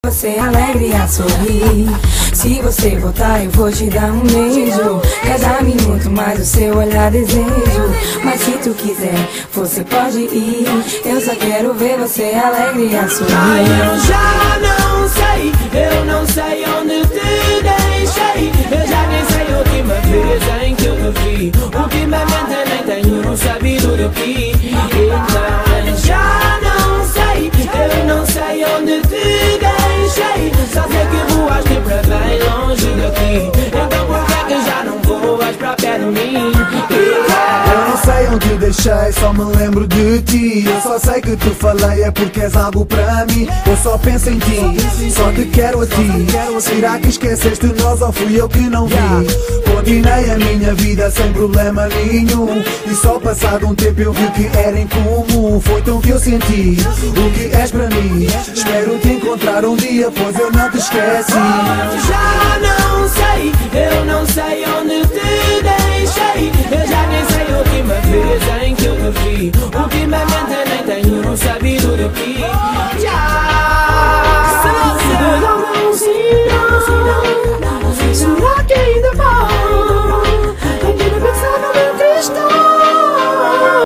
Você alegre a sorrir. Se você voltar eu vou te dar um beijo. Cada minuto mais o seu olhar desejo. Mas se tu quiser, você pode ir. Eu só quero ver você alegre a sorrir. Ai, eu já não sei onde te deixei. Eu já nem sei a última vez em que eu te vi. Ultimamente eu nem tenho sabido de ti. Então eu já não sei onde te deixei. Só sei que voaste para bem longe daqui. Então por que é que já não voas para pé de mim? Eu não sei onde deixei, só me lembro de ti. Eu só sei que te falei é porque és algo para mim. Eu só penso em ti, só te quero a ti. Será que esqueceste nós ou fui eu que não vi? Continuei a minha vida sem problema nenhum. E só passado um tempo eu vi que era incomum. Foi tão que eu senti o que és para mim. Espero te encontrar um dia, pois eu não te esqueci. Eu não sei onde te deixei. Eu já nem sei a última vez em que eu te vi. Ultimamente eu nem tenho sabido de ti.